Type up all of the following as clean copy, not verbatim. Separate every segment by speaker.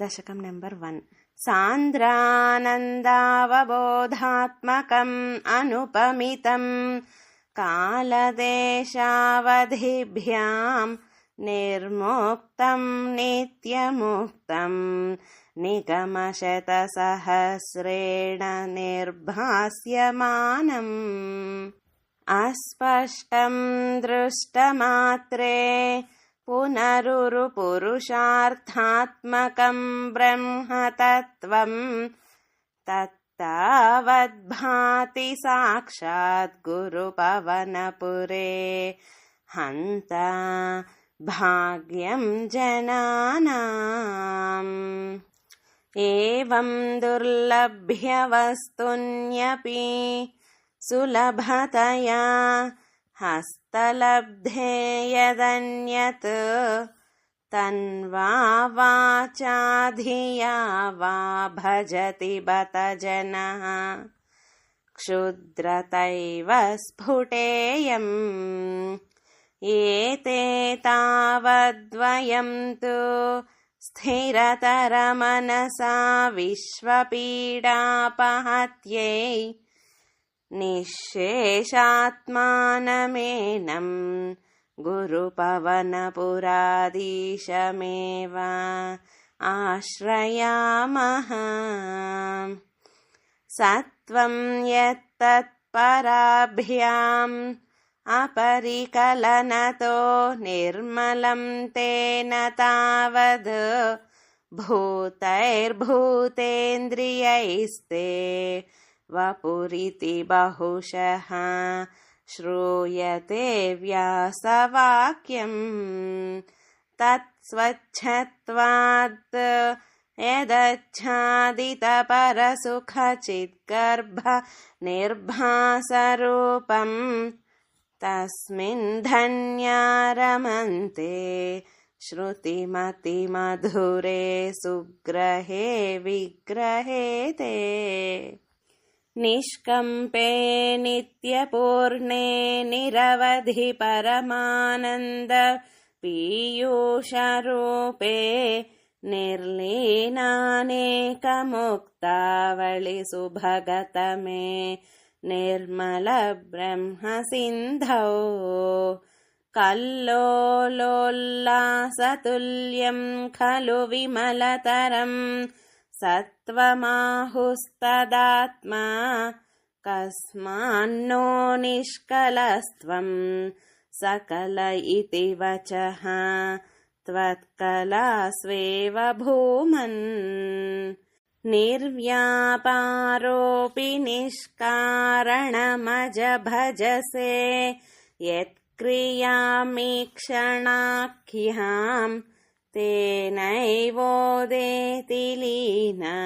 Speaker 1: दशकं नंबर 1 सान्द्रानन्दावबोधात्मकम् अनुपमितं कालदेशावधिभ्यां निर्मुक्तं नित्यमुक्तं निगमशतसहस्रेण निर्भास्यमानम् अस्पष्टं दृष्टमात्रे पुनरुरुपुरुषार्थात्मकं ब्रह्मतत्त्वं तत्तावद्भाति साक्षात् गुरुपवनपुरे हन्ता भाग्यं जनानाम् एवं दुर्लभ्यवस्तुन्यपि सुलभतया हस्तलब्धे यदन्यत् तन्वा वाचा धिया वा भजति बत जनः क्षुद्रतैव स्फुटेयम् एते तावद्वयं तु स्थिरतरमनसा विश्वपीडापहत्यै निःशेषात्मानमेनं गुरुपवनपुराधीशमेव आश्रयामः सत्वं यत्तत्पराभ्याम् अपरिकलनतो निर्मलं तेन तावद् भूतैर्भूतेन्द्रियैस्ते वपुरिति बहुशः श्रूयते व्यासवाक्यम् तत्स्वच्छत्वात् यदच्छादितपरसुखचिद्गर्भ निर्भासरूपम् तस्मिन् धन्या रमन्ते श्रुतिमतिमधुरे सुग्रहे विग्रहे ते निष्कम्पे नित्यपूर्णे निरवधि परमानन्द पीयूषरूपे निर्लीनानेकमुक्तावळि सुभगतमे निर्मल ब्रह्मसिन्धौ कल्लोलोल्लासतुल्यं खलु विमलतरं सत्त्वमाहुस्तदात्मा कस्मान्नो निष्कलस्त्वं सकल इति वचः त्वत्कलास्वेव भूमन् निर्व्यापारोऽपि निष्कारणमजभजसे यत्क्रियामीक्षणाख्यां तेनैवोदेति लीना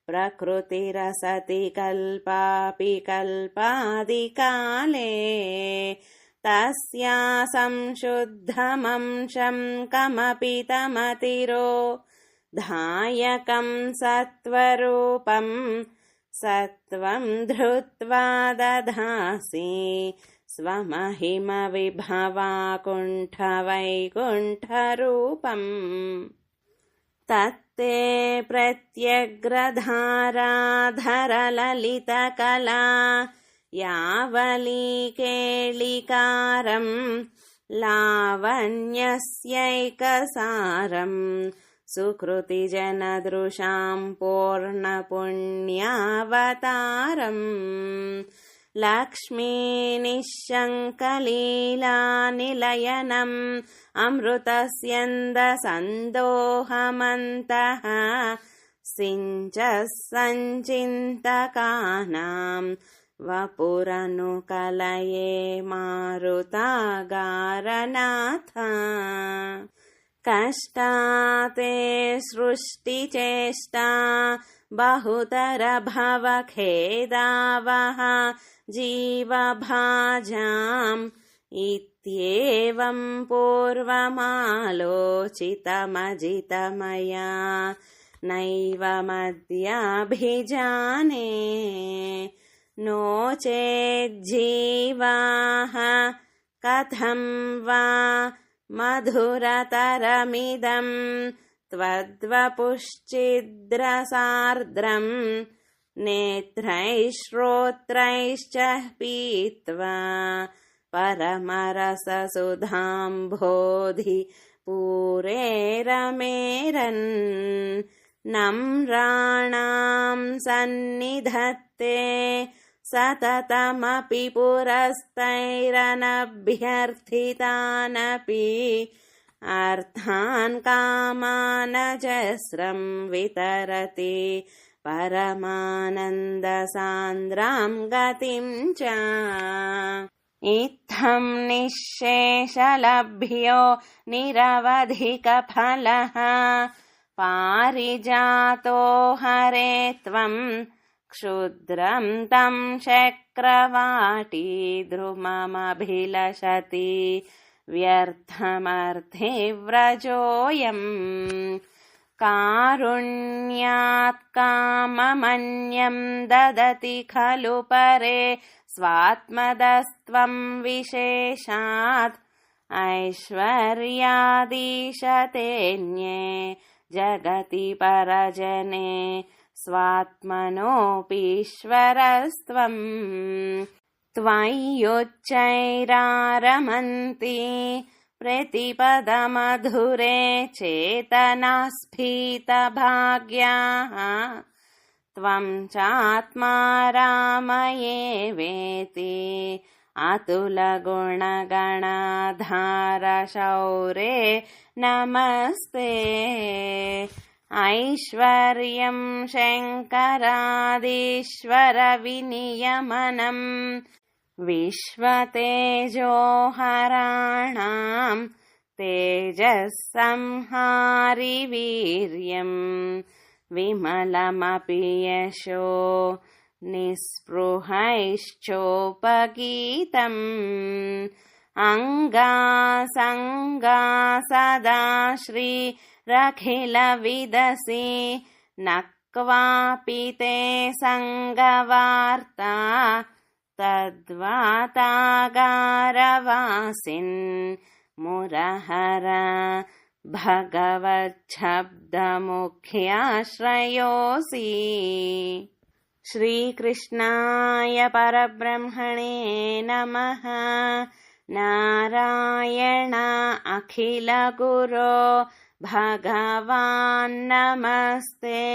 Speaker 1: प्रकृतिरसति कल्पापि कल्पादिकाले तस्या संशुद्धमंशं कमपि तमतिरो धायकं सत्वरूपं सत्वं धृत्वा दधासि स्वमहिमविभवाकुण्ठवैकुण्ठरूपम् तत्ते प्रत्यग्रधाराधरललितकला यावलीकेलिकारं लावण्यस्यैकसारम् सुकृतिजनदृशां पूर्णपुण्यावतारम् लक्ष्मीनिःशङ्कलीलानिलयनम् अमृतस्यन्दसन्दोहमन्तः सिञ्चः सञ्चिन्तकानां वपुरनुकलये मारुतागारनाथ कष्टाते सृष्टिचेष्टा बहुतर भवखेदावः जीवभाजाम् इत्येवं पूर्वमालोचितमजितमया नैव मद्याभिजाने नो चेज्जीवाः कथं वा मधुरतरमिदं त्वद्वपुश्चिद्रसार्द्रम् नेत्रैः श्रोत्रैश्च पीत्वा परमरससुधाम्भोधि पूरेरमेरन् नम्राणां सन्निधत्ते सततमपि पुरस्तैरनभ्यर्थितानपि अर्थान् कामानजस्रं वितरति परमानन्दसान्द्रां गतिं च इत्थं निःशेषलभ्यो निरवधिकफलः पारिजातो हरे त्वं क्षुद्रं तं शक्रवाटीद्रुममभिलषति व्यर्थमर्थिव्रजोऽयम् कारुण्यात् काममन्यं ददति खलु परे स्वात्मदस्त्वं विशेषात् ऐश्वर्यादीशतेऽन्ये जगति परजने स्वात्मनोऽपीश्वरस्त्वम् त्वय्युच्चैरारमन्ति प्रतिपदमधुरे चेतनास्फीतभाग्याः त्वं चात्मा रामये वेति अतुलगुणगणाधारशौरे नमस्ते ऐश्वर्यं शङ्करादीश्वरविनियमनम् विश्वतेजोहराणां तेजःसंहारिवीर्यं विमलमपि यशो निःस्पृहैश्चोपगीतम् अङ्गासङ्गा श्रीरखिलविदसि न क्वापि ते सङ्गवार्ता तद्वातागारवासिन् मुरहर भगवच्छब्दमुख्याश्रयोऽसि श्रीकृष्णाय परब्रह्मणे नमः नारायण अखिलगुरो भगवान् नमस्ते।